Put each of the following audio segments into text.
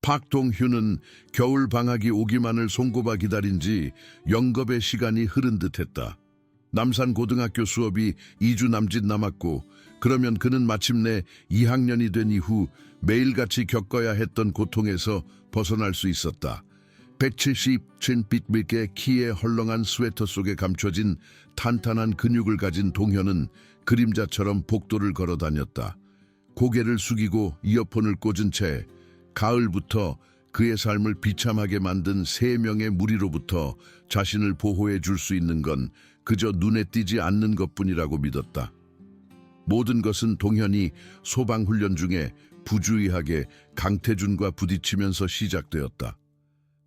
박동휴는 겨울 방학이 오기만을 손꼽아 기다린 지 영겁의 시간이 흐른 듯했다. 남산 고등학교 수업이 2주 남짓 남았고 그러면 그는 마침내 2학년이 된 이후 매일같이 겪어야 했던 고통에서 벗어날 수 있었다. 177빛의 키에 헐렁한 스웨터 속에 감춰진 탄탄한 근육을 가진 동현은 그림자처럼 복도를 걸어 다녔다. 고개를 숙이고 이어폰을 꽂은 채 가을부터 그의 삶을 비참하게 만든 3명의 무리로부터 자신을 보호해 줄 수 있는 건 그저 눈에 띄지 않는 것뿐이라고 믿었다. 모든 것은 동현이 소방훈련 중에 부주의하게 강태준과 부딪히면서 시작되었다.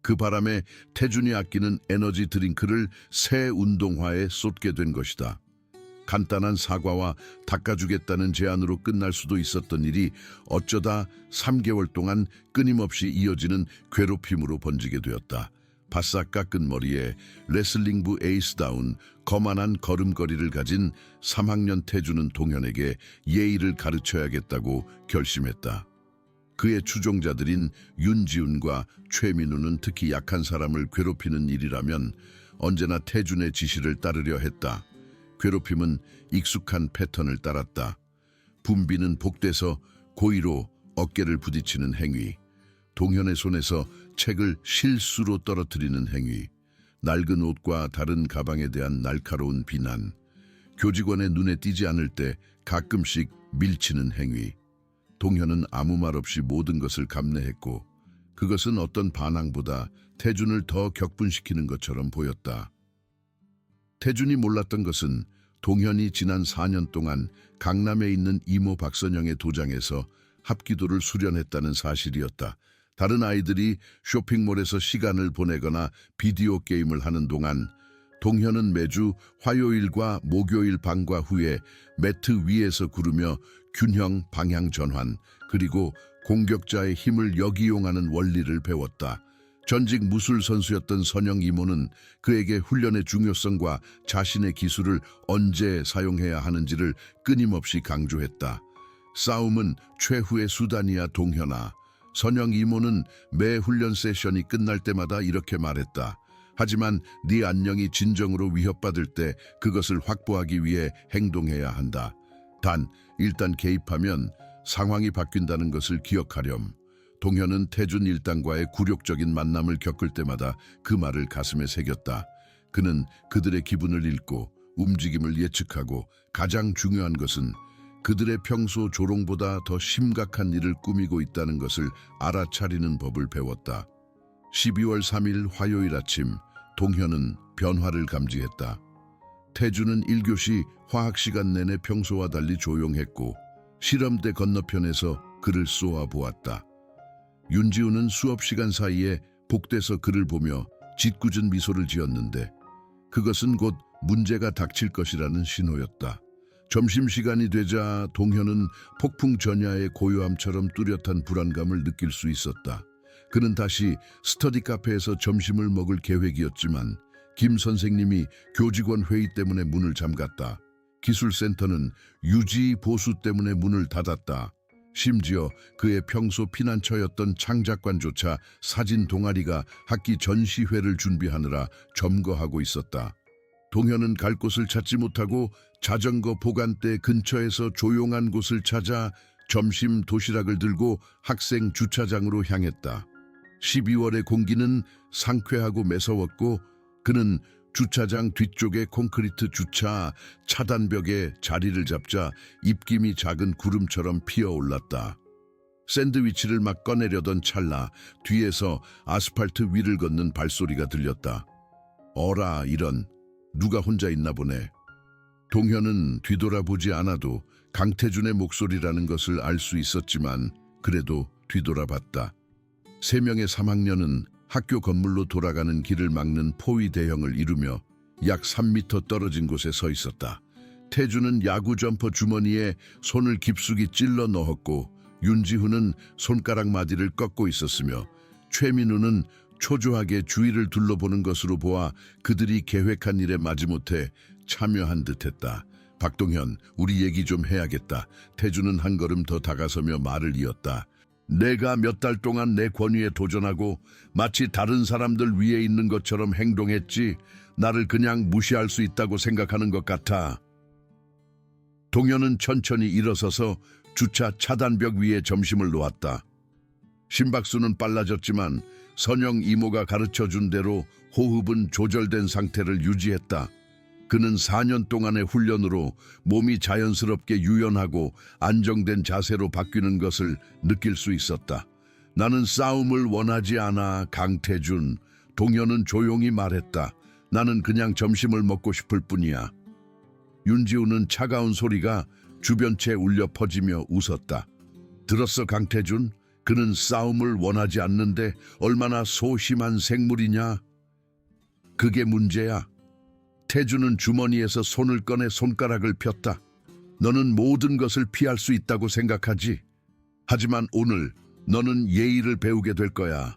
그 바람에 태준이 아끼는 에너지 드링크를 새 운동화에 쏟게 된 것이다. 간단한 사과와 닦아주겠다는 제안으로 끝날 수도 있었던 일이 어쩌다 3개월 동안 끊임없이 이어지는 괴롭힘으로 번지게 되었다. 바싹 깎은 머리에 레슬링부 에이스다운 거만한 걸음걸이를 가진 3학년 태준은 동현에게 예의를 가르쳐야겠다고 결심했다. 그의 추종자들인 윤지훈과 최민우는 특히 약한 사람을 괴롭히는 일이라면 언제나 태준의 지시를 따르려 했다. 괴롭힘은 익숙한 패턴을 따랐다. 분비는 복대서 고의로 어깨를 부딪히는 행위, 동현의 손에서 책을 실수로 떨어뜨리는 행위, 낡은 옷과 다른 가방에 대한 날카로운 비난, 교직원의 눈에 띄지 않을 때 가끔씩 밀치는 행위. 동현은 아무 말 없이 모든 것을 감내했고 그것은 어떤 반항보다 태준을 더 격분시키는 것처럼 보였다. 태준이 몰랐던 것은 동현이 지난 4년 동안 강남에 있는 이모 박선영의 도장에서 합기도를 수련했다는 사실이었다. 다른 아이들이 쇼핑몰에서 시간을 보내거나 비디오 게임을 하는 동안 동현은 매주 화요일과 목요일 방과 후에 매트 위에서 구르며 균형 방향 전환 그리고 공격자의 힘을 역이용하는 원리를 배웠다. 전직 무술 선수였던 선영 이모는 그에게 훈련의 중요성과 자신의 기술을 언제 사용해야 하는지를 끊임없이 강조했다. 싸움은 최후의 수단이야 동현아. 선영 이모는 매 훈련 세션이 끝날 때마다 이렇게 말했다. 하지만 네 안녕이 진정으로 위협받을 때 그것을 확보하기 위해 행동해야 한다. 단 일단 개입하면 상황이 바뀐다는 것을 기억하렴. 동현은 태준 일당과의 굴욕적인 만남을 겪을 때마다 그 말을 가슴에 새겼다. 그는 그들의 기분을 읽고 움직임을 예측하고 가장 중요한 것은 그들의 평소 조롱보다 더 심각한 일을 꾸미고 있다는 것을 알아차리는 법을 배웠다. 12월 3일 화요일 아침 동현은 변화를 감지했다. 태준은 1교시 화학 시간 내내 평소와 달리 조용했고 실험대 건너편에서 그를 쏘아보았다. 윤지훈은 수업 시간 사이에 복대서 그를 보며 짓궂은 미소를 지었는데 그것은 곧 문제가 닥칠 것이라는 신호였다. 점심시간이 되자 동현은 폭풍 전야의 고요함처럼 뚜렷한 불안감을 느낄 수 있었다. 그는 다시 스터디 카페에서 점심을 먹을 계획이었지만 김 선생님이 교직원 회의 때문에 문을 잠갔다. 기술센터는 유지 보수 때문에 문을 닫았다. 심지어 그의 평소 피난처였던 창작관조차 사진 동아리가 학기 전시회를 준비하느라 점거하고 있었다. 동현은 갈 곳을 찾지 못하고 자전거 보관대 근처에서 조용한 곳을 찾아 점심 도시락을 들고 학생 주차장으로 향했다. 12월의 공기는 상쾌하고 매서웠고 그는 주차장 뒤쪽의 콘크리트 주차 차단벽에 자리를 잡자 입김이 작은 구름처럼 피어올랐다. 샌드위치를 막 꺼내려던 찰나 뒤에서 아스팔트 위를 걷는 발소리가 들렸다. 어라 이런, 누가 혼자 있나 보네. 동현은 뒤돌아보지 않아도 강태준의 목소리라는 것을 알 수 있었지만 그래도 뒤돌아봤다. 3명의 3학년은 학교 건물로 돌아가는 길을 막는 포위 대형을 이루며 약 3m 떨어진 곳에 서 있었다. 태준은 야구 점퍼 주머니에 손을 깊숙이 찔러 넣었고 윤지훈은 손가락 마디를 꺾고 있었으며 최민우는 초조하게 주위를 둘러보는 것으로 보아 그들이 계획한 일에 마지못해 참여한 듯했다. 박동현, 우리 얘기 좀 해야겠다. 태준은 한 걸음 더 다가서며 말을 이었다. 내가 몇 달 동안 내 권위에 도전하고 마치 다른 사람들 위에 있는 것처럼 행동했지 나를 그냥 무시할 수 있다고 생각하는 것 같아. 동현은 천천히 일어서서 주차 차단벽 위에 점심을 놓았다. 심박수는 빨라졌지만 선영 이모가 가르쳐준 대로 호흡은 조절된 상태를 유지했다. 그는 4년 동안의 훈련으로 몸이 자연스럽게 유연하고 안정된 자세로 바뀌는 것을 느낄 수 있었다. 나는 싸움을 원하지 않아, 강태준. 동현은 조용히 말했다. 나는 그냥 점심을 먹고 싶을 뿐이야. 윤지우는 차가운 소리가 주변채 울려 퍼지며 웃었다. 들었어, 강태준? 그는 싸움을 원하지 않는데 얼마나 소심한 생물이냐? 그게 문제야. 태준은 주머니에서 손을 꺼내 손가락을 폈다. 너는 모든 것을 피할 수 있다고 생각하지. 하지만 오늘 너는 예의를 배우게 될 거야.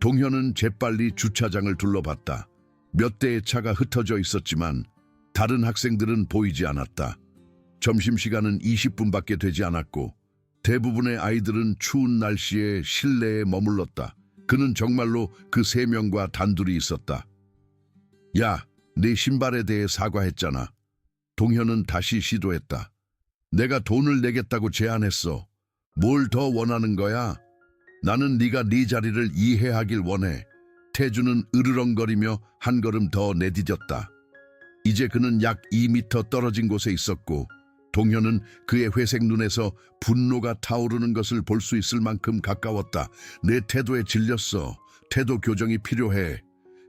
동현은 재빨리 주차장을 둘러봤다. 몇 대의 차가 흩어져 있었지만 다른 학생들은 보이지 않았다. 점심시간은 20분밖에 되지 않았고 대부분의 아이들은 추운 날씨에 실내에 머물렀다. 그는 정말로 그 3명과 단둘이 있었다. 야, 내 신발에 대해 사과했잖아. 동현은 다시 시도했다. 내가 돈을 내겠다고 제안했어. 뭘 더 원하는 거야? 나는 네가 네 자리를 이해하길 원해. 태주는 으르렁거리며 한 걸음 더 내디뎠다. 이제 그는 약 2미터 떨어진 곳에 있었고 동현은 그의 회색 눈에서 분노가 타오르는 것을 볼 수 있을 만큼 가까웠다. 내 태도에 질렸어. 태도 교정이 필요해.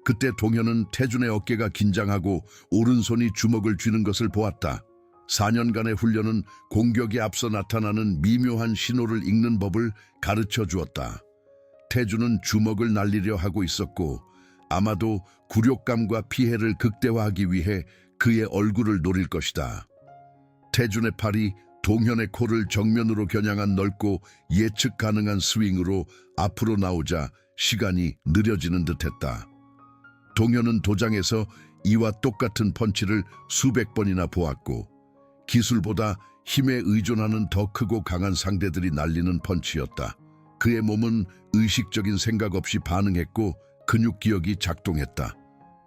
그때 동현은 태준의 어깨가 긴장하고 오른손이 주먹을 쥐는 것을 보았다. 4년간의 훈련은 공격에 앞서 나타나는 미묘한 신호를 읽는 법을 가르쳐 주었다. 태준은 주먹을 날리려 하고 있었고 아마도 굴욕감과 피해를 극대화하기 위해 그의 얼굴을 노릴 것이다. 태준의 팔이 동현의 코를 정면으로 겨냥한 넓고 예측 가능한 스윙으로 앞으로 나오자 시간이 느려지는 듯했다. 동현은 도장에서 이와 똑같은 펀치를 수백 번이나 보았고 기술보다 힘에 의존하는 더 크고 강한 상대들이 날리는 펀치였다. 그의 몸은 의식적인 생각 없이 반응했고 근육 기억이 작동했다.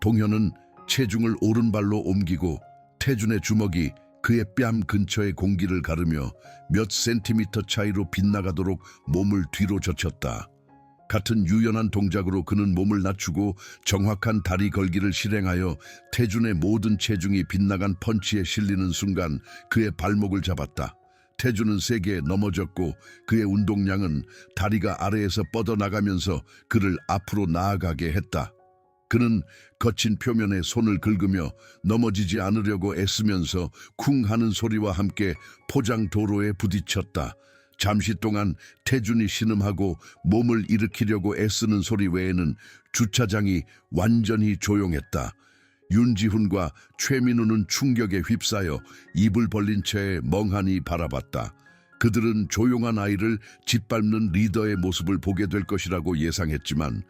동현은 체중을 오른발로 옮기고 태준의 주먹이 그의 뺨 근처의 공기를 가르며 몇 센티미터 차이로 빗나가도록 몸을 뒤로 젖혔다. 같은 유연한 동작으로 그는 몸을 낮추고 정확한 다리 걸기를 실행하여 태준의 모든 체중이 빗나간 펀치에 실리는 순간 그의 발목을 잡았다. 태준은 세게 넘어졌고 그의 운동량은 다리가 아래에서 뻗어나가면서 그를 앞으로 나아가게 했다. 그는 거친 표면에 손을 긁으며 넘어지지 않으려고 애쓰면서 쿵 하는 소리와 함께 포장 도로에 부딪혔다. 잠시 동안 태준이 신음하고 몸을 일으키려고 애쓰는 소리 외에는 주차장이 완전히 조용했다. 윤지훈과 최민우는 충격에 휩싸여 입을 벌린 채 멍하니 바라봤다. 그들은 조용한 아이를 짓밟는 리더의 모습을 보게 될 것이라고 예상했지만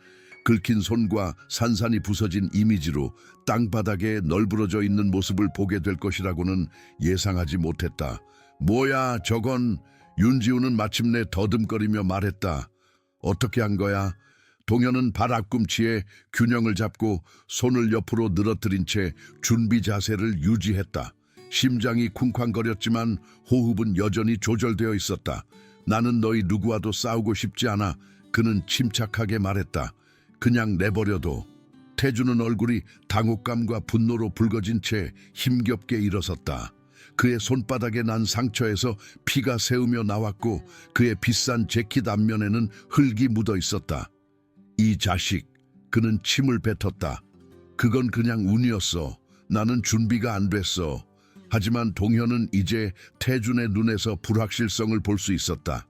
긁힌 손과 산산이 부서진 이미지로 땅바닥에 널브러져 있는 모습을 보게 될 것이라고는 예상하지 못했다. 뭐야 저건? 윤지훈은 마침내 더듬거리며 말했다. 어떻게 한 거야? 동현은 발 앞꿈치에 균형을 잡고 손을 옆으로 늘어뜨린 채 준비 자세를 유지했다. 심장이 쿵쾅거렸지만 호흡은 여전히 조절되어 있었다. 나는 너희 누구와도 싸우고 싶지 않아. 그는 침착하게 말했다. 그냥 내버려둬. 태주는 얼굴이 당혹감과 분노로 붉어진 채 힘겹게 일어섰다. 그의 손바닥에 난 상처에서 피가 새으며 나왔고 그의 비싼 재킷 앞면에는 흙이 묻어 있었다. 이 자식, 그는 침을 뱉었다. 그건 그냥 운이었어. 나는 준비가 안 됐어. 하지만 동현은 이제 태준의 눈에서 불확실성을 볼 수 있었다.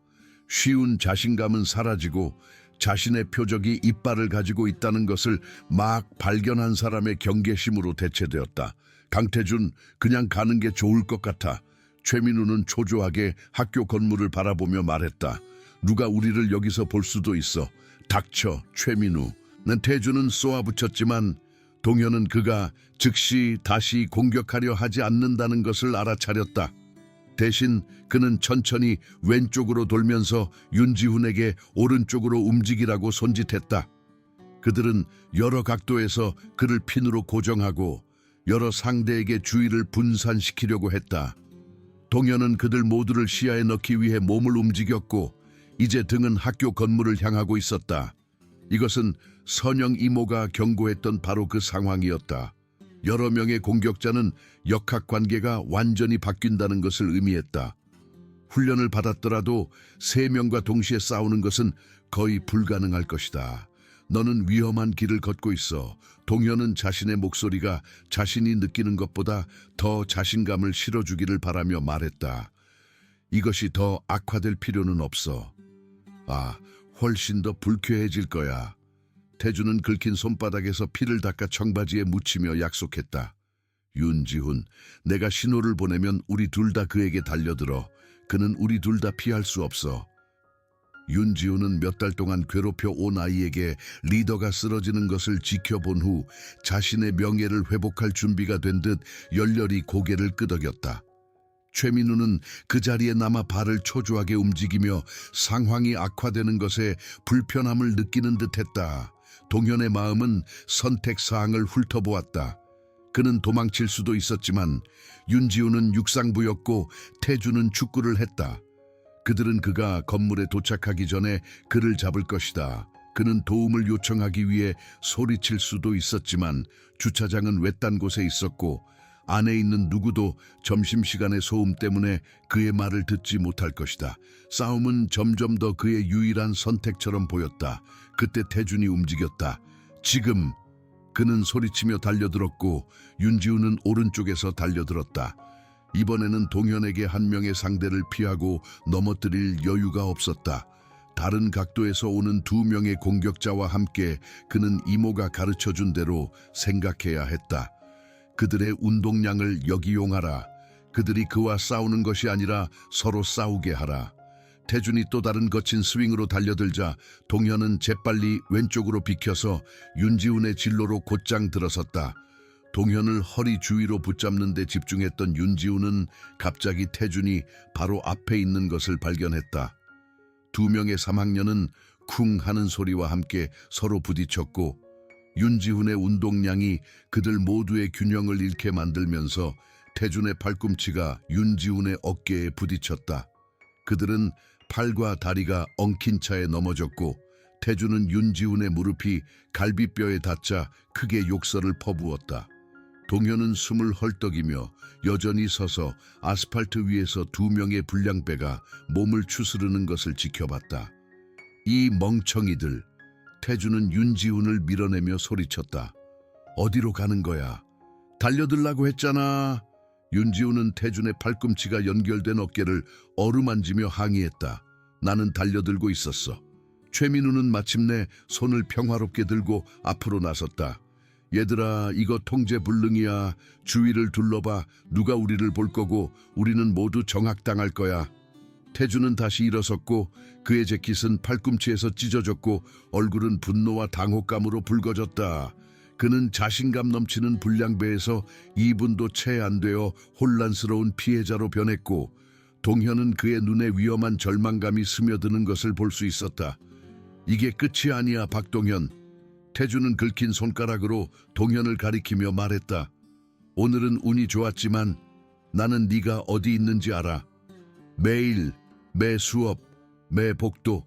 쉬운 자신감은 사라지고 자신의 표적이 이빨을 가지고 있다는 것을 막 발견한 사람의 경계심으로 대체되었다. 강태준, 그냥 가는 게 좋을 것 같아. 최민우는 초조하게 학교 건물을 바라보며 말했다. 누가 우리를 여기서 볼 수도 있어. 닥쳐, 최민우. 난 태준은 쏘아붙였지만 동현은 그가 즉시 다시 공격하려 하지 않는다는 것을 알아차렸다. 대신 그는 천천히 왼쪽으로 돌면서 윤지훈에게 오른쪽으로 움직이라고 손짓했다. 그들은 여러 각도에서 그를 핀으로 고정하고 여러 상대에게 주의를 분산시키려고 했다. 동현은 그들 모두를 시야에 넣기 위해 몸을 움직였고 이제 등은 학교 건물을 향하고 있었다. 이것은 선영 이모가 경고했던 바로 그 상황이었다. 여러 명의 공격자는 역학관계가 완전히 바뀐다는 것을 의미했다. 훈련을 받았더라도 3명과 동시에 싸우는 것은 거의 불가능할 것이다. 너는 위험한 길을 걷고 있어. 동현은 자신의 목소리가 자신이 느끼는 것보다 더 자신감을 실어주기를 바라며 말했다. 이것이 더 악화될 필요는 없어. 훨씬 더 불쾌해질 거야. 태주는 긁힌 손바닥에서 피를 닦아 청바지에 묻히며 약속했다. 윤지훈, 내가 신호를 보내면 우리 둘 다 그에게 달려들어. 그는 우리 둘 다 피할 수 없어. 윤지훈은 몇 달 동안 괴롭혀 온 아이에게 리더가 쓰러지는 것을 지켜본 후 자신의 명예를 회복할 준비가 된 듯 열렬히 고개를 끄덕였다. 최민우는 그 자리에 남아 발을 초조하게 움직이며 상황이 악화되는 것에 불편함을 느끼는 듯했다. 동현의 마음은 선택사항을 훑어보았다. 그는 도망칠 수도 있었지만 윤지훈은 육상부였고 태주는 축구를 했다. 그들은 그가 건물에 도착하기 전에 그를 잡을 것이다. 그는 도움을 요청하기 위해 소리칠 수도 있었지만 주차장은 외딴 곳에 있었고 안에 있는 누구도 점심시간의 소음 때문에 그의 말을 듣지 못할 것이다. 싸움은 점점 더 그의 유일한 선택처럼 보였다. 그때 태준이 움직였다. 지금! 그는 소리치며 달려들었고 윤지훈은 오른쪽에서 달려들었다. 이번에는 동현에게 한 명의 상대를 피하고 넘어뜨릴 여유가 없었다. 다른 각도에서 오는 2명의 공격자와 함께 그는 이모가 가르쳐준 대로 생각해야 했다. 그들의 운동량을 역이용하라. 그들이 그와 싸우는 것이 아니라 서로 싸우게 하라. 태준이 또 다른 거친 스윙으로 달려들자 동현은 재빨리 왼쪽으로 비켜서 윤지훈의 진로로 곧장 들어섰다. 동현을 허리 주위로 붙잡는 데 집중했던 윤지훈은 갑자기 태준이 바로 앞에 있는 것을 발견했다. 2명의 3학년은 쿵 하는 소리와 함께 서로 부딪혔고 윤지훈의 운동량이 그들 모두의 균형을 잃게 만들면서 태준의 팔꿈치가 윤지훈의 어깨에 부딪혔다. 그들은 팔과 다리가 엉킨 차에 넘어졌고 태준은 윤지훈의 무릎이 갈비뼈에 닿자 크게 욕설을 퍼부었다. 동현은 숨을 헐떡이며 여전히 서서 아스팔트 위에서 2명의 불량배가 몸을 추스르는 것을 지켜봤다. 이 멍청이들! 태준은 윤지훈을 밀어내며 소리쳤다. 어디로 가는 거야? 달려들라고 했잖아. 윤지훈은 태준의 팔꿈치가 연결된 어깨를 어루만지며 항의했다. 나는 달려들고 있었어. 최민우는 마침내 손을 평화롭게 들고 앞으로 나섰다. 얘들아, 이거 통제불능이야. 주위를 둘러봐. 누가 우리를 볼 거고 우리는 모두 정학당할 거야. 태준은 다시 일어섰고 그의 재킷은 팔꿈치에서 찢어졌고 얼굴은 분노와 당혹감으로 붉어졌다. 그는 자신감 넘치는 불량배에서 2분도 채 안 되어 혼란스러운 피해자로 변했고 동현은 그의 눈에 위험한 절망감이 스며드는 것을 볼 수 있었다. 이게 끝이 아니야, 박동현. 태준은 긁힌 손가락으로 동현을 가리키며 말했다. 오늘은 운이 좋았지만 나는 네가 어디 있는지 알아. 매일, 매 수업, 매 복도.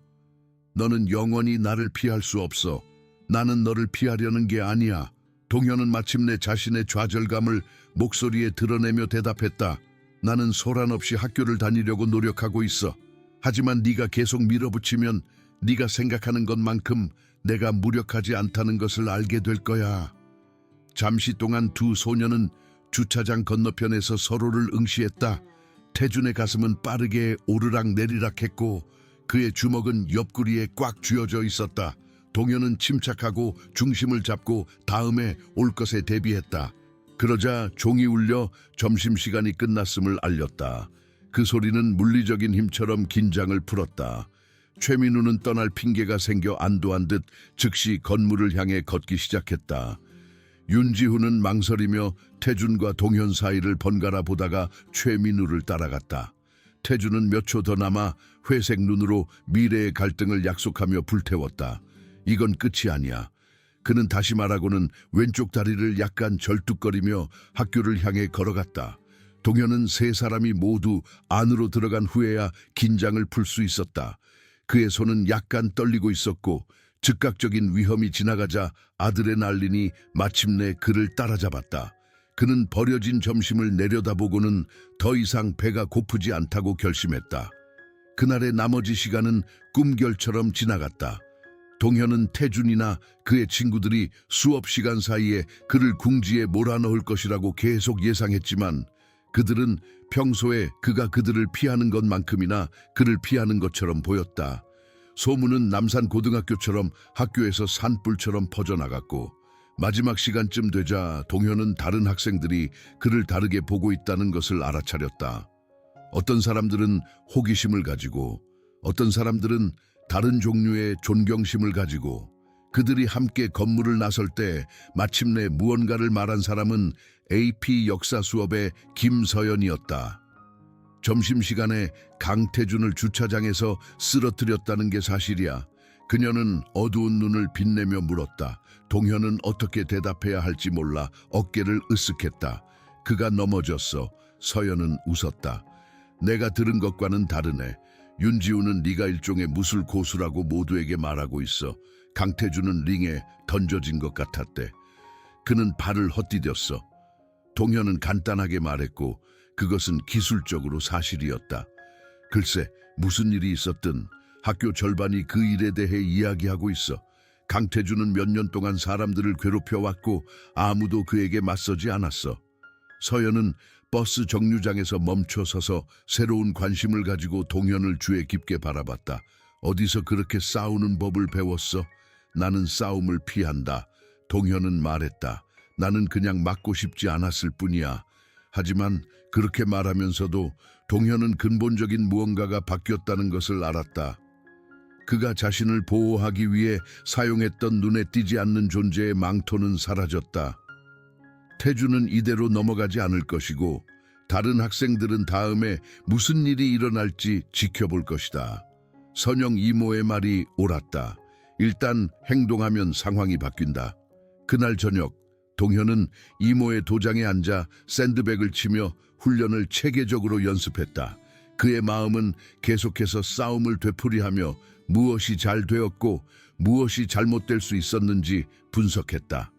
너는 영원히 나를 피할 수 없어. 나는 너를 피하려는 게 아니야. 동현은 마침내 자신의 좌절감을 목소리에 드러내며 대답했다. 나는 소란 없이 학교를 다니려고 노력하고 있어. 하지만 네가 계속 밀어붙이면 네가 생각하는 것만큼 내가 무력하지 않다는 것을 알게 될 거야. 잠시 동안 2 소녀는 주차장 건너편에서 서로를 응시했다. 태준의 가슴은 빠르게 오르락 내리락 했고 그의 주먹은 옆구리에 꽉 쥐어져 있었다. 동현은 침착하고 중심을 잡고 다음에 올 것에 대비했다. 그러자 종이 울려 점심시간이 끝났음을 알렸다. 그 소리는 물리적인 힘처럼 긴장을 풀었다. 최민우는 떠날 핑계가 생겨 안도한 듯 즉시 건물을 향해 걷기 시작했다. 윤지훈은 망설이며 태준과 동현 사이를 번갈아 보다가 최민우를 따라갔다. 태주는 몇 초 더 남아 회색 눈으로 미래의 갈등을 약속하며 불태웠다. 이건 끝이 아니야. 그는 다시 말하고는 왼쪽 다리를 약간 절뚝거리며 학교를 향해 걸어갔다. 동현은 세 사람이 모두 안으로 들어간 후에야 긴장을 풀 수 있었다. 그의 손은 약간 떨리고 있었고 즉각적인 위험이 지나가자 아드레날린이 마침내 그를 따라잡았다. 그는 버려진 점심을 내려다보고는 더 이상 배가 고프지 않다고 결심했다. 그날의 나머지 시간은 꿈결처럼 지나갔다. 동현은 태준이나 그의 친구들이 수업 시간 사이에 그를 궁지에 몰아넣을 것이라고 계속 예상했지만 그들은 평소에 그가 그들을 피하는 것만큼이나 그를 피하는 것처럼 보였다. 소문은 남산고등학교처럼 학교에서 산불처럼 퍼져나갔고 마지막 시간쯤 되자 동현은 다른 학생들이 그를 다르게 보고 있다는 것을 알아차렸다. 어떤 사람들은 호기심을 가지고 어떤 사람들은 다른 종류의 존경심을 가지고 그들이 함께 건물을 나설 때 마침내 무언가를 말한 사람은 AP 역사 수업의 김서연이었다. 점심시간에 강태준을 주차장에서 쓰러뜨렸다는 게 사실이야. 그녀는 어두운 눈을 빛내며 물었다. 동현은 어떻게 대답해야 할지 몰라 어깨를 으쓱했다. 그가 넘어졌어. 서연은 웃었다. 내가 들은 것과는 다르네. 윤지우는 네가 일종의 무술 고수라고 모두에게 말하고 있어. 강태준은 링에 던져진 것 같았대. 그는 발을 헛디뎠어. 동현은 간단하게 말했고 그것은 기술적으로 사실이었다. 글쎄 무슨 일이 있었든 학교 절반이 그 일에 대해 이야기하고 있어. 강태준은 몇 년 동안 사람들을 괴롭혀왔고 아무도 그에게 맞서지 않았어. 서연은 버스 정류장에서 멈춰서서 새로운 관심을 가지고 동현을 주에 깊게 바라봤다. 어디서 그렇게 싸우는 법을 배웠어? 나는 싸움을 피한다. 동현은 말했다. 나는 그냥 맞고 싶지 않았을 뿐이야. 하지만 그렇게 말하면서도 동현은 근본적인 무언가가 바뀌었다는 것을 알았다. 그가 자신을 보호하기 위해 사용했던 눈에 띄지 않는 존재의 망토는 사라졌다. 태주는 이대로 넘어가지 않을 것이고 다른 학생들은 다음에 무슨 일이 일어날지 지켜볼 것이다. 선영 이모의 말이 옳았다. 일단 행동하면 상황이 바뀐다. 그날 저녁 동현은 이모의 도장에 앉아 샌드백을 치며 훈련을 체계적으로 연습했다. 그의 마음은 계속해서 싸움을 되풀이하며 무엇이 잘 되었고 무엇이 잘못될 수 있었는지 분석했다.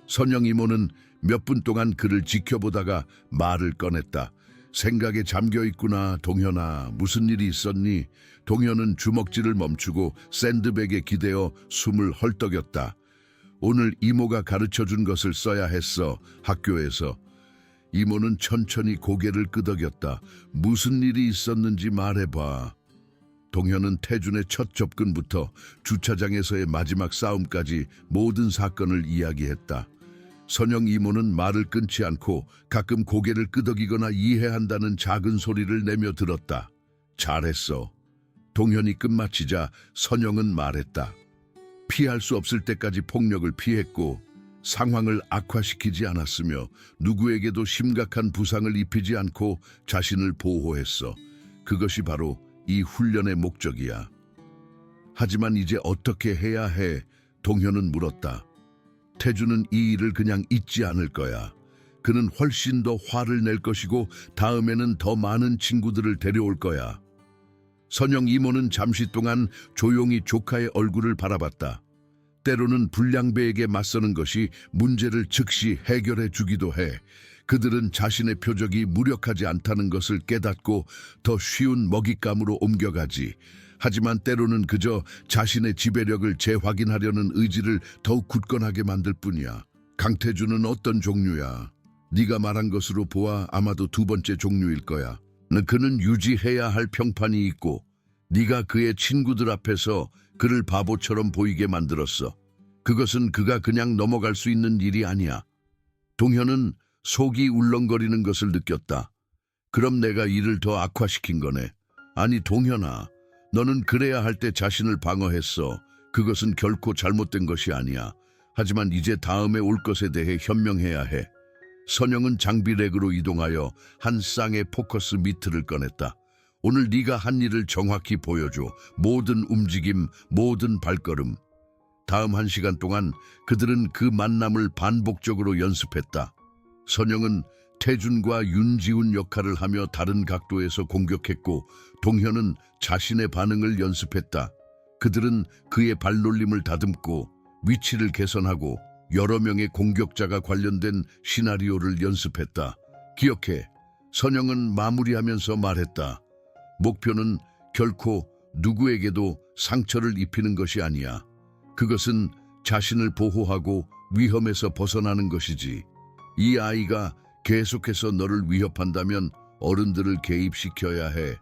선영 이모는 몇 분 동안 그를 지켜보다가 말을 꺼냈다. 생각에 잠겨 있구나, 동현아. 무슨 일이 있었니? 동현은 주먹질을 멈추고 샌드백에 기대어 숨을 헐떡였다. 오늘 이모가 가르쳐준 것을 써야 했어, 학교에서. 이모는 천천히 고개를 끄덕였다. 무슨 일이 있었는지 말해봐. 동현은 태준의 첫 접근부터 주차장에서의 마지막 싸움까지 모든 사건을 이야기했다. 선영 이모는 말을 끊지 않고 가끔 고개를 끄덕이거나 이해한다는 작은 소리를 내며 들었다. 잘했어. 동현이 끝마치자 선영은 말했다. 피할 수 없을 때까지 폭력을 피했고 상황을 악화시키지 않았으며 누구에게도 심각한 부상을 입히지 않고 자신을 보호했어. 그것이 바로 이 훈련의 목적이야. 하지만 이제 어떻게 해야 해? 동현은 물었다. 태주는 이 일을 그냥 잊지 않을 거야. 그는 훨씬 더 화를 낼 것이고 다음에는 더 많은 친구들을 데려올 거야. 선영 이모는 잠시 동안 조용히 조카의 얼굴을 바라봤다. 때로는 불량배에게 맞서는 것이 문제를 즉시 해결해 주기도 해. 그들은 자신의 표적이 무력하지 않다는 것을 깨닫고 더 쉬운 먹잇감으로 옮겨가지. 하지만 때로는 그저 자신의 지배력을 재확인하려는 의지를 더욱 굳건하게 만들 뿐이야. 강태준은 어떤 종류야? 네가 말한 것으로 보아 아마도 두 번째 종류일 거야. 그는 유지해야 할 평판이 있고 네가 그의 친구들 앞에서 그를 바보처럼 보이게 만들었어. 그것은 그가 그냥 넘어갈 수 있는 일이 아니야. 동현은 속이 울렁거리는 것을 느꼈다. 그럼 내가 일을 더 악화시킨 거네. 아니 동현아, 너는 그래야 할 때 자신을 방어했어. 그것은 결코 잘못된 것이 아니야. 하지만 이제 다음에 올 것에 대해 현명해야 해. 선영은 장비렉으로 이동하여 한 쌍의 포커스 미트를 꺼냈다. 오늘 네가 한 일을 정확히 보여줘. 모든 움직임, 모든 발걸음. 다음 1시간 동안 그들은 그 만남을 반복적으로 연습했다. 선영은 태준과 윤지훈 역할을 하며 다른 각도에서 공격했고 동현은 자신의 반응을 연습했다. 그들은 그의 발놀림을 다듬고 위치를 개선하고 여러 명의 공격자가 관련된 시나리오를 연습했다. 기억해. 선영은 마무리하면서 말했다. 목표는 결코 누구에게도 상처를 입히는 것이 아니야. 그것은 자신을 보호하고 위험에서 벗어나는 것이지. 이 아이가 계속해서 너를 위협한다면 어른들을 개입시켜야 해.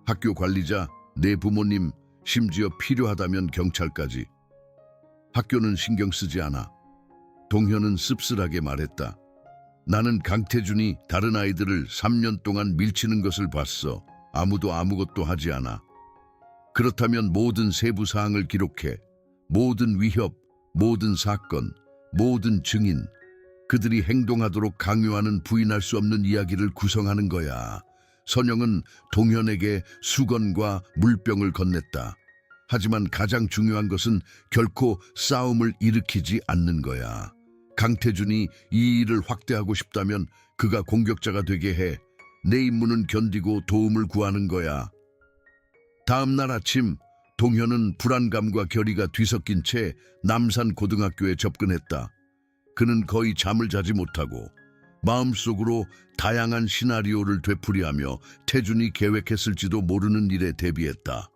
학교 관리자, 내 부모님, 심지어 필요하다면 경찰까지. 학교는 신경 쓰지 않아. 동현은 씁쓸하게 말했다. 나는 강태준이 다른 아이들을 3년 동안 밀치는 것을 봤어. 아무도 아무것도 하지 않아. 그렇다면 모든 세부 사항을 기록해. 모든 위협, 모든 사건, 모든 증인, 그들이 행동하도록 강요하는 부인할 수 없는 이야기를 구성하는 거야. 선영은 동현에게 수건과 물병을 건넸다. 하지만 가장 중요한 것은 결코 싸움을 일으키지 않는 거야. 강태준이 이 일을 확대하고 싶다면 그가 공격자가 되게 해. 내 임무는 견디고 도움을 구하는 거야. 다음 날 아침 동현은 불안감과 결의가 뒤섞인 채 남산 고등학교에 접근했다. 그는 거의 잠을 자지 못하고 마음속으로 다양한 시나리오를 되풀이하며 태준이 계획했을지도 모르는 일에 대비했다.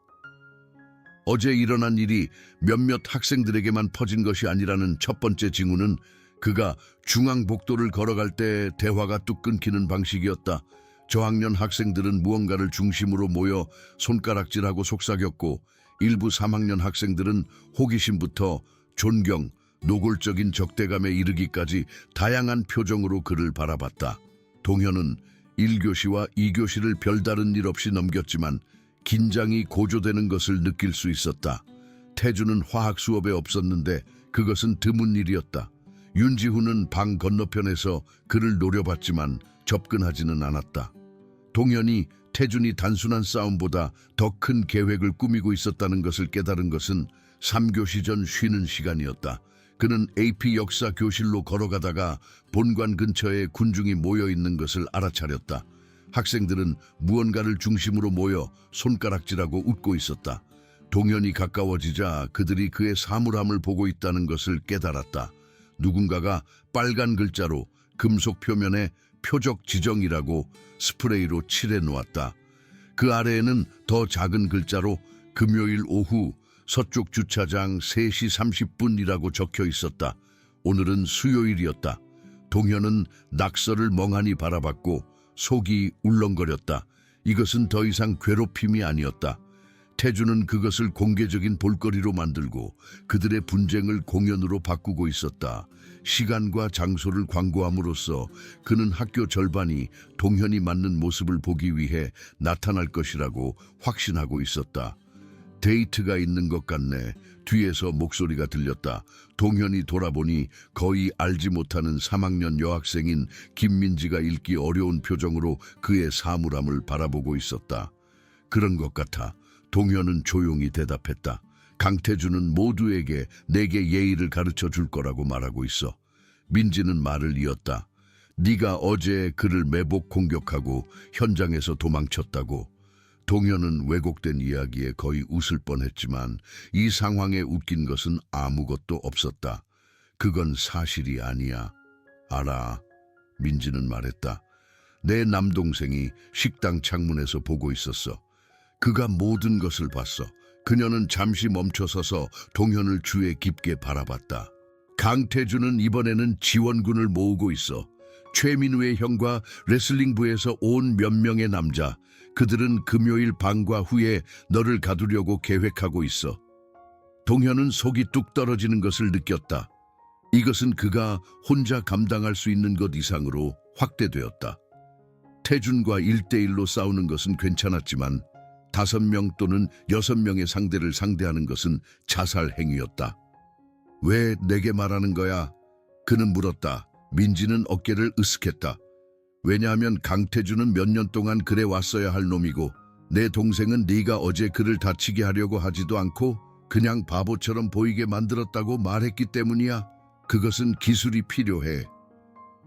어제 일어난 일이 몇몇 학생들에게만 퍼진 것이 아니라는 첫 번째 징후는 그가 중앙복도를 걸어갈 때 대화가 뚝 끊기는 방식이었다. 저학년 학생들은 무언가를 중심으로 모여 손가락질하고 속삭였고 일부 3학년 학생들은 호기심부터 존경, 노골적인 적대감에 이르기까지 다양한 표정으로 그를 바라봤다. 동현은 1교시와 2교시를 별다른 일 없이 넘겼지만 긴장이 고조되는 것을 느낄 수 있었다. 태준은 화학 수업에 없었는데 그것은 드문 일이었다. 윤지훈은 방 건너편에서 그를 노려봤지만 접근하지는 않았다. 동현이 태준이 단순한 싸움보다 더 큰 계획을 꾸미고 있었다는 것을 깨달은 것은 3교시 전 쉬는 시간이었다. 그는 AP 역사 교실로 걸어가다가 본관 근처에 군중이 모여있는 것을 알아차렸다. 학생들은 무언가를 중심으로 모여 손가락질하고 웃고 있었다. 동현이 가까워지자 그들이 그의 사물함을 보고 있다는 것을 깨달았다. 누군가가 빨간 글자로 금속 표면에 표적 지정이라고 스프레이로 칠해 놓았다. 그 아래에는 더 작은 글자로 금요일 오후 서쪽 주차장 3시 30분이라고 적혀 있었다. 오늘은 수요일이었다. 동현은 낙서를 멍하니 바라봤고 속이 울렁거렸다. 이것은 더 이상 괴롭힘이 아니었다. 태준은 그것을 공개적인 볼거리로 만들고 그들의 분쟁을 공연으로 바꾸고 있었다. 시간과 장소를 광고함으로써 그는 학교 절반이 동현이 맞는 모습을 보기 위해 나타날 것이라고 확신하고 있었다. 데이트가 있는 것 같네. 뒤에서 목소리가 들렸다. 동현이 돌아보니 거의 알지 못하는 3학년 여학생인 김민지가 읽기 어려운 표정으로 그의 사물함을 바라보고 있었다. 그런 것 같아. 동현은 조용히 대답했다. 강태준은 모두에게 내게 예의를 가르쳐 줄 거라고 말하고 있어. 민지는 말을 이었다. 네가 어제 그를 매복 공격하고 현장에서 도망쳤다고. 동현은 왜곡된 이야기에 거의 웃을 뻔했지만 이 상황에 웃긴 것은 아무것도 없었다. 그건 사실이 아니야. 알아. 민지는 말했다. 내 남동생이 식당 창문에서 보고 있었어. 그가 모든 것을 봤어. 그녀는 잠시 멈춰서서 동현을 주에 깊게 바라봤다. 강태준은 이번에는 지원군을 모으고 있어. 최민우의 형과 레슬링부에서 온 몇 명의 남자. 그들은 금요일 방과 후에 너를 가두려고 계획하고 있어. 동현은 속이 뚝 떨어지는 것을 느꼈다. 이것은 그가 혼자 감당할 수 있는 것 이상으로 확대되었다. 태준과 1대1로 싸우는 것은 괜찮았지만 5명 또는 6명의 상대를 상대하는 것은 자살 행위였다. 왜 내게 말하는 거야? 그는 물었다. 민지는 어깨를 으쓱했다. 왜냐하면 강태준은 몇 년 동안 그래 왔어야 할 놈이고 내 동생은 네가 어제 그를 다치게 하려고 하지도 않고 그냥 바보처럼 보이게 만들었다고 말했기 때문이야. 그것은 기술이 필요해.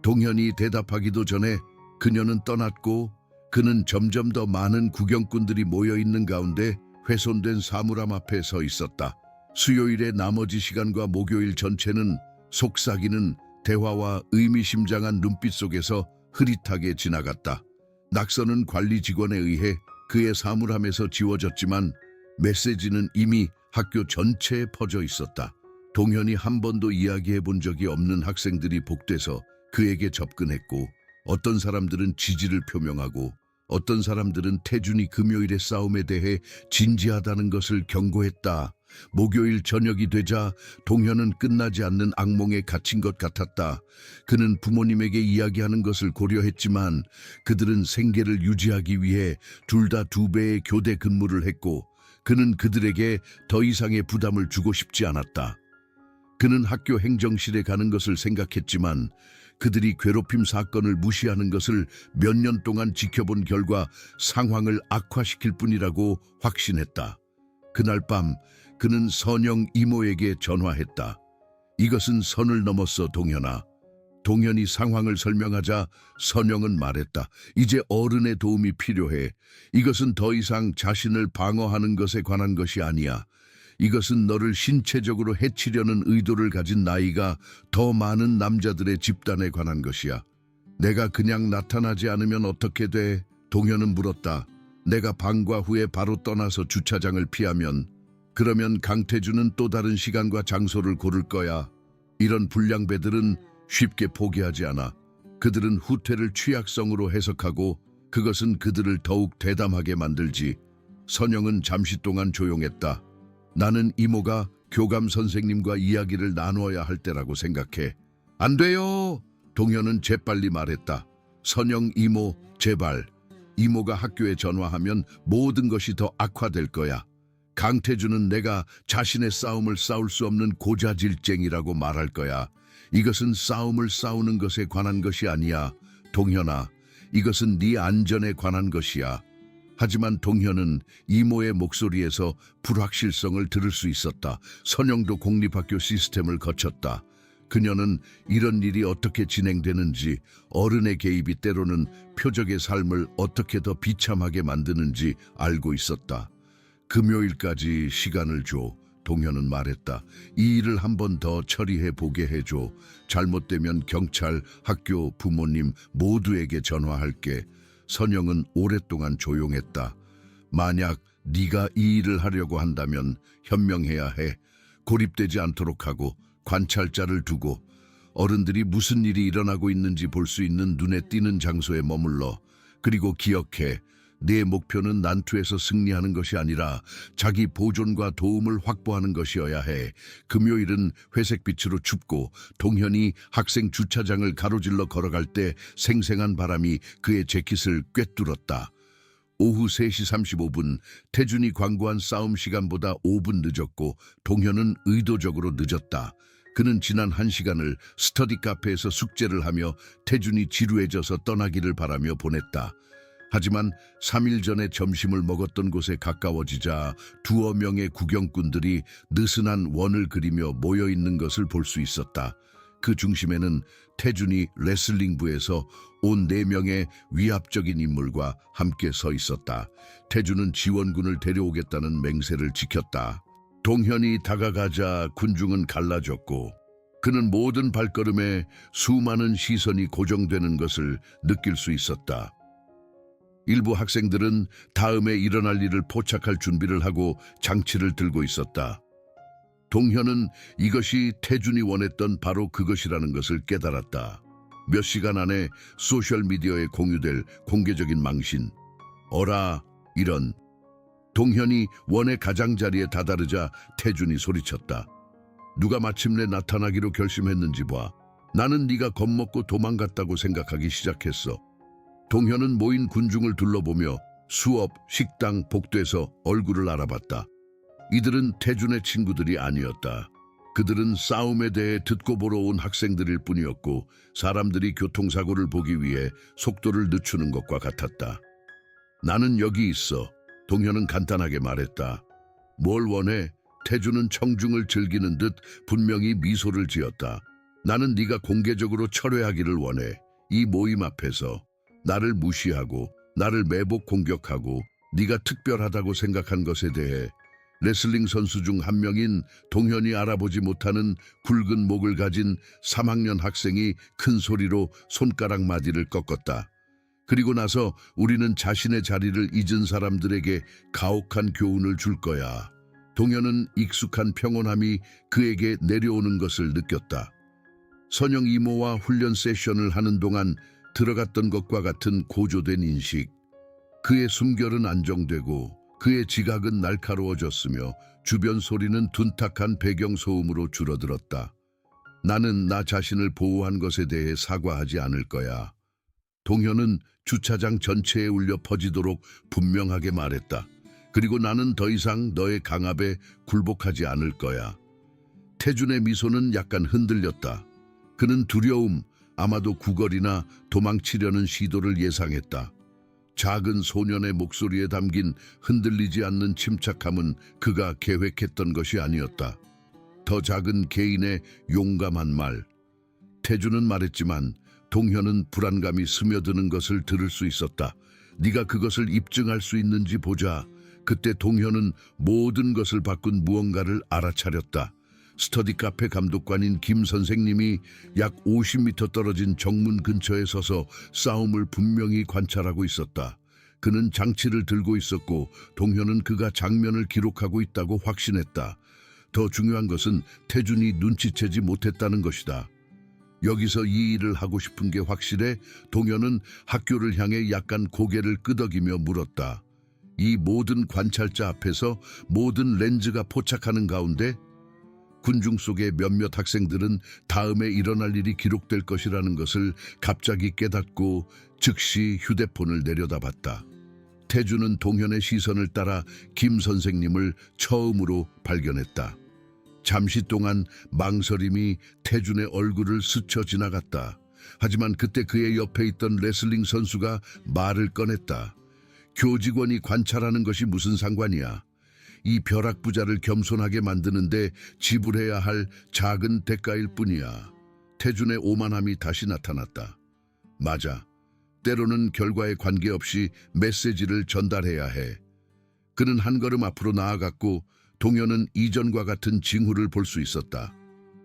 동현이 대답하기도 전에 그녀는 떠났고 그는 점점 더 많은 구경꾼들이 모여있는 가운데 훼손된 사물함 앞에 서 있었다. 수요일의 나머지 시간과 목요일 전체는 속삭이는 대화와 의미심장한 눈빛 속에서 흐릿하게 지나갔다. 낙서는 관리 직원에 의해 그의 사물함에서 지워졌지만 메시지는 이미 학교 전체에 퍼져 있었다. 동현이 한 번도 이야기해 본 적이 없는 학생들이 복돼서 그에게 접근했고 어떤 사람들은 지지를 표명하고 어떤 사람들은 태준이 금요일의 싸움에 대해 진지하다는 것을 경고했다. 목요일 저녁이 되자 동현은 끝나지 않는 악몽에 갇힌 것 같았다. 그는 부모님에게 이야기하는 것을 고려했지만 그들은 생계를 유지하기 위해 둘 다 2배의 교대 근무를 했고 그는 그들에게 더 이상의 부담을 주고 싶지 않았다. 그는 학교 행정실에 가는 것을 생각했지만 그들이 괴롭힘 사건을 무시하는 것을 몇 년 동안 지켜본 결과 상황을 악화시킬 뿐이라고 확신했다. 그날 밤 그는 선영 이모에게 전화했다. 이것은 선을 넘었어, 동현아. 동현이 상황을 설명하자 선영은 말했다. 이제 어른의 도움이 필요해. 이것은 더 이상 자신을 방어하는 것에 관한 것이 아니야. 이것은 너를 신체적으로 해치려는 의도를 가진 나이가 더 많은 남자들의 집단에 관한 것이야. 내가 그냥 나타나지 않으면 어떻게 돼? 동현은 물었다. 내가 방과 후에 바로 떠나서 주차장을 피하면 그러면 강태준은 또 다른 시간과 장소를 고를 거야. 이런 불량배들은 쉽게 포기하지 않아. 그들은 후퇴를 취약성으로 해석하고 그것은 그들을 더욱 대담하게 만들지. 선영은 잠시 동안 조용했다. 나는 이모가 교감 선생님과 이야기를 나누어야 할 때라고 생각해. 안 돼요. 동현은 재빨리 말했다. 선영 이모, 제발. 이모가 학교에 전화하면 모든 것이 더 악화될 거야. 강태준은 내가 자신의 싸움을 싸울 수 없는 고자질쟁이라고 말할 거야. 이것은 싸움을 싸우는 것에 관한 것이 아니야. 동현아, 이것은 네 안전에 관한 것이야. 하지만 동현은 이모의 목소리에서 불확실성을 들을 수 있었다. 선영도 공립학교 시스템을 거쳤다. 그녀는 이런 일이 어떻게 진행되는지, 어른의 개입이 때로는 표적의 삶을 어떻게 더 비참하게 만드는지 알고 있었다. 금요일까지 시간을 줘. 동현은 말했다. 이 일을 한 번 더 처리해 보게 해줘. 잘못되면 경찰, 학교, 부모님 모두에게 전화할게. 선영은 오랫동안 조용했다. 만약 네가 이 일을 하려고 한다면 현명해야 해. 고립되지 않도록 하고 관찰자를 두고 어른들이 무슨 일이 일어나고 있는지 볼 수 있는 눈에 띄는 장소에 머물러. 그리고 기억해. 네 목표는 난투에서 승리하는 것이 아니라 자기 보존과 도움을 확보하는 것이어야 해. 금요일은 회색빛으로 춥고 동현이 학생 주차장을 가로질러 걸어갈 때 생생한 바람이 그의 재킷을 꿰뚫었다. 오후 3시 35분 태준이 광고한 싸움 시간보다 5분 늦었고 동현은 의도적으로 늦었다. 그는 지난 1시간을 스터디 카페에서 숙제를 하며 태준이 지루해져서 떠나기를 바라며 보냈다. 하지만 3일 전에 점심을 먹었던 곳에 가까워지자 2명의 구경꾼들이 느슨한 원을 그리며 모여있는 것을 볼 수 있었다. 그 중심에는 태준이 레슬링부에서 온 4명의 위압적인 인물과 함께 서 있었다. 태준은 지원군을 데려오겠다는 맹세를 지켰다. 동현이 다가가자 군중은 갈라졌고 그는 모든 발걸음에 수많은 시선이 고정되는 것을 느낄 수 있었다. 일부 학생들은 다음에 일어날 일을 포착할 준비를 하고 장치를 들고 있었다. 동현은 이것이 태준이 원했던 바로 그것이라는 것을 깨달았다. 몇 시간 안에 소셜미디어에 공유될 공개적인 망신. 어라, 이런. 동현이 원의 가장자리에 다다르자 태준이 소리쳤다. 누가 마침내 나타나기로 결심했는지 봐. 나는 네가 겁먹고 도망갔다고 생각하기 시작했어. 동현은 모인 군중을 둘러보며 수업, 식당, 복도에서 얼굴을 알아봤다. 이들은 태준의 친구들이 아니었다. 그들은 싸움에 대해 듣고 보러 온 학생들일 뿐이었고 사람들이 교통사고를 보기 위해 속도를 늦추는 것과 같았다. 나는 여기 있어. 동현은 간단하게 말했다. 뭘 원해? 태주는 청중을 즐기는 듯 분명히 미소를 지었다. 나는 네가 공개적으로 철회하기를 원해. 이 모임 앞에서 나를 무시하고 나를 매복 공격하고 네가 특별하다고 생각한 것에 대해 레슬링 선수 중 한 명인 동현이 알아보지 못하는 굵은 목을 가진 3학년 학생이 큰 소리로 손가락 마디를 꺾었다. 그리고 나서 우리는 자신의 자리를 잊은 사람들에게 가혹한 교훈을 줄 거야. 동현은 익숙한 평온함이 그에게 내려오는 것을 느꼈다. 선영 이모와 훈련 세션을 하는 동안 들어갔던 것과 같은 고조된 인식. 그의 숨결은 안정되고 그의 지각은 날카로워졌으며 주변 소리는 둔탁한 배경소음으로 줄어들었다. 나는 나 자신을 보호한 것에 대해 사과하지 않을 거야. 동현은 주차장 전체에 울려 퍼지도록 분명하게 말했다. 그리고 나는 더 이상 너의 강압에 굴복하지 않을 거야. 태준의 미소는 약간 흔들렸다. 그는 두려움, 아마도 구걸이나 도망치려는 시도를 예상했다. 작은 소년의 목소리에 담긴 흔들리지 않는 침착함은 그가 계획했던 것이 아니었다. 더 작은 개인의 용감한 말. 태준은 말했지만 동현은 불안감이 스며드는 것을 들을 수 있었다. 네가 그것을 입증할 수 있는지 보자. 그때 동현은 모든 것을 바꾼 무언가를 알아차렸다. 스터디 카페 감독관인 김 선생님이 약 50m 떨어진 정문 근처에 서서 싸움을 분명히 관찰하고 있었다. 그는 장치를 들고 있었고 동현은 그가 장면을 기록하고 있다고 확신했다. 더 중요한 것은 태준이 눈치채지 못했다는 것이다. 여기서 이 일을 하고 싶은 게 확실해? 동현은 학교를 향해 약간 고개를 끄덕이며 물었다. 이 모든 관찰자 앞에서 모든 렌즈가 포착하는 가운데 군중 속의 몇몇 학생들은 다음에 일어날 일이 기록될 것이라는 것을 갑자기 깨닫고 즉시 휴대폰을 내려다봤다. 태준은 동현의 시선을 따라 김 선생님을 처음으로 발견했다. 잠시 동안 망설임이 태준의 얼굴을 스쳐 지나갔다. 하지만 그때 그의 옆에 있던 레슬링 선수가 말을 꺼냈다. 교직원이 관찰하는 것이 무슨 상관이야. 이 벼락부자를 겸손하게 만드는데 지불해야 할 작은 대가일 뿐이야. 태준의 오만함이 다시 나타났다. 맞아. 때로는 결과에 관계없이 메시지를 전달해야 해. 그는 한 걸음 앞으로 나아갔고 동현은 이전과 같은 징후를 볼 수 있었다.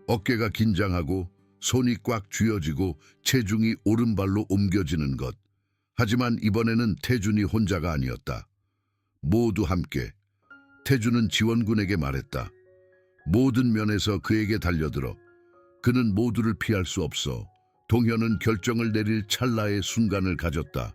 어깨가 긴장하고 손이 꽉 쥐어지고 체중이 오른발로 옮겨지는 것. 하지만 이번에는 태준이 혼자가 아니었다. 모두 함께. 태준은 지원군에게 말했다. 모든 면에서 그에게 달려들어. 그는 모두를 피할 수 없어. 동현은 결정을 내릴 찰나의 순간을 가졌다.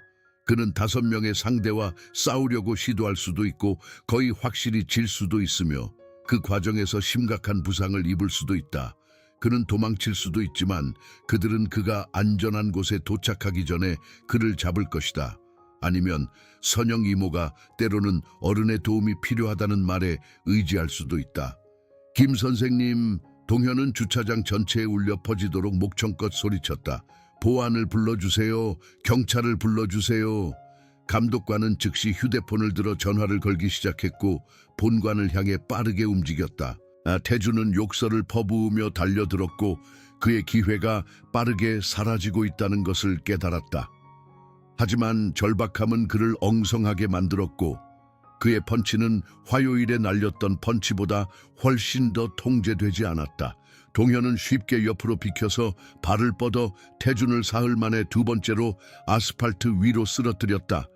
그는 5명의 상대와 싸우려고 시도할 수도 있고 거의 확실히 질 수도 있으며 그 과정에서 심각한 부상을 입을 수도 있다. 그는 도망칠 수도 있지만 그들은 그가 안전한 곳에 도착하기 전에 그를 잡을 것이다. 아니면 선영 이모가 때로는 어른의 도움이 필요하다는 말에 의지할 수도 있다. 김 선생님, 동현은 주차장 전체에 울려 퍼지도록 목청껏 소리쳤다. 보안을 불러주세요. 경찰을 불러주세요. 감독관은 즉시 휴대폰을 들어 전화를 걸기 시작했고 본관을 향해 빠르게 움직였다. 태준은 욕설을 퍼부으며 달려들었고 그의 기회가 빠르게 사라지고 있다는 것을 깨달았다. 하지만 절박함은 그를 엉성하게 만들었고 그의 펀치는 화요일에 날렸던 펀치보다 훨씬 더 통제되지 않았다. 동현은 쉽게 옆으로 비켜서 발을 뻗어 태준을 사흘 만에 2번째로 아스팔트 위로 쓰러뜨렸다.